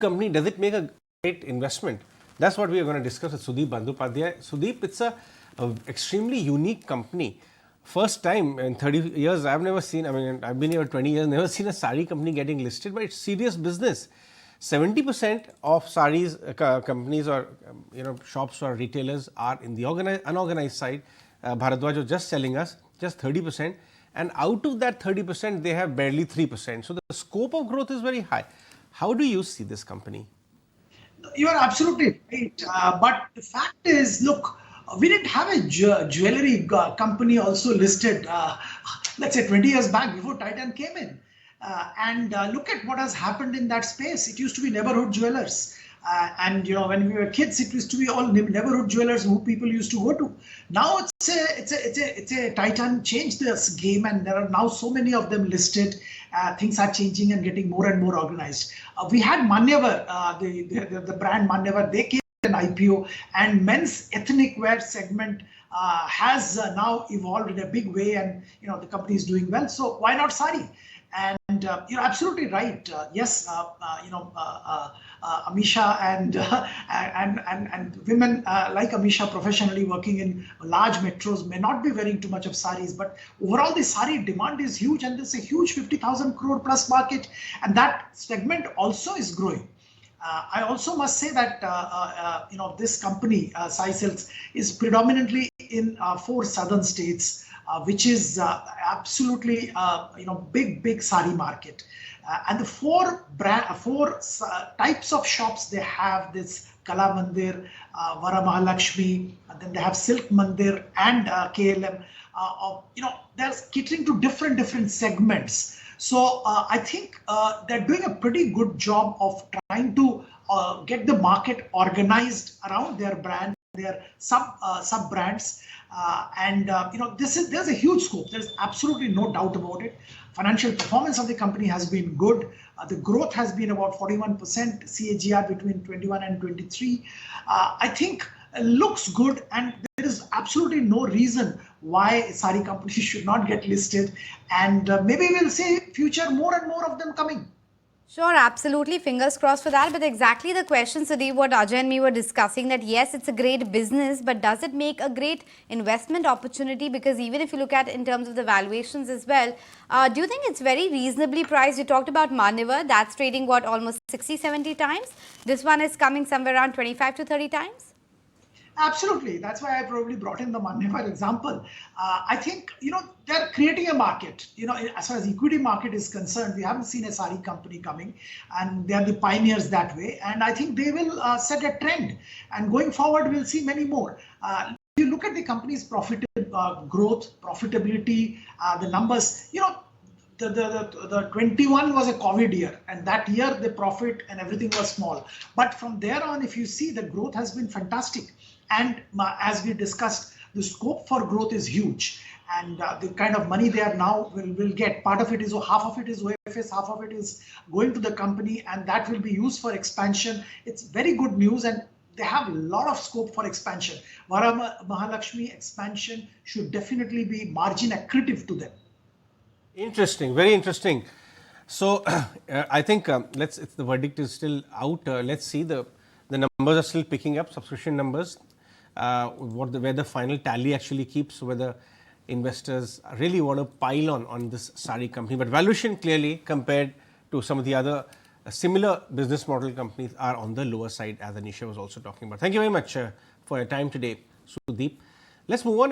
company, does it make a great investment? That's what we are going to discuss with Sudip Bandyopadhyay. Sudip, it's a extremely unique company. First time in 30 years, I've never seen, I mean, I've been here 20 years, never seen a sari company getting listed, but it's serious business. 70% of saris companies or shops or retailers are in the unorganized side. Bharadwaj was just telling us just 30%, and out of that 30%, they have barely 3%. So the scope of growth is very high. How do you see this company? You are absolutely right. But the fact is, look, we didn't have a jewelry company also listed, let's say 20 years back before Titan came in. And look at what has happened in that space. It used to be neighborhood jewelers. And when we were kids, it used to be all neighborhood jewelers who people used to go to. Now it's a Titan changed this game, and there are now so many of them listed. Things are changing and getting more and more organized. We had Manyavar, the brand Manyavar. They came with an IPO, and men's ethnic wear segment has now evolved in a big way, and the company is doing well. So why not sari? And you're absolutely right. Yes, Amisha and women like Amisha professionally working in large metros may not be wearing too much of saris, but overall the sari demand is huge, and there's a huge 50,000 crore plus market, and that segment also is growing. I also must say that this company, Sai Silks, is predominantly in 4 southern states. Which is absolutely big sari market, and the 4 types of shops they have: this Kala Mandir, Vara Mahalakshmi, and then they have Silk Mandir and KLM. They're catering to different segments. So I think they're doing a pretty good job of trying to get the market organized around their brand, their sub brands. There's a huge scope. There's absolutely no doubt about it. Financial performance of the company has been good. The growth has been about 41% CAGR between 21 and 23. I think looks good, and there is absolutely no reason why sari companies should not get listed. And maybe we'll see future more and more of them coming. Sure, absolutely. Fingers crossed for that. But exactly the question, Sudip, what Ajay and me were discussing, that yes, it's a great business, but does it make a great investment opportunity? Because even if you look at in terms of the valuations as well, do you think it's very reasonably priced? You talked about Manyavar, that's trading what, almost 60, 70 times? This one is coming somewhere around 25 to 30 times? Absolutely. That's why I probably brought in the Manyavar example. I think, they're creating a market. As far as equity market is concerned, we haven't seen a sari company coming, and they are the pioneers that way. And I think they will set a trend. And going forward, we'll see many more. If you look at the company's growth, profitability, the numbers, the 21 was a COVID year, and that year the profit and everything was small. But from there on, if you see, the growth has been fantastic. And as we discussed, the scope for growth is huge, and the kind of money they are now will get. Part of it is, half of it is OFS, half of it is going to the company, and that will be used for expansion. It's very good news, and they have a lot of scope for expansion. Vara Mahalakshmi expansion should definitely be margin accretive to them. Interesting, very interesting. So I think the verdict is still out. Let's see, the numbers are still picking up, subscription numbers. Where the final tally actually keeps, whether investors really want to pile on this sari company. But valuation clearly compared to some of the other similar business model companies are on the lower side, as Anisha was also talking about. Thank you very much for your time today, Sudip. Let's move on.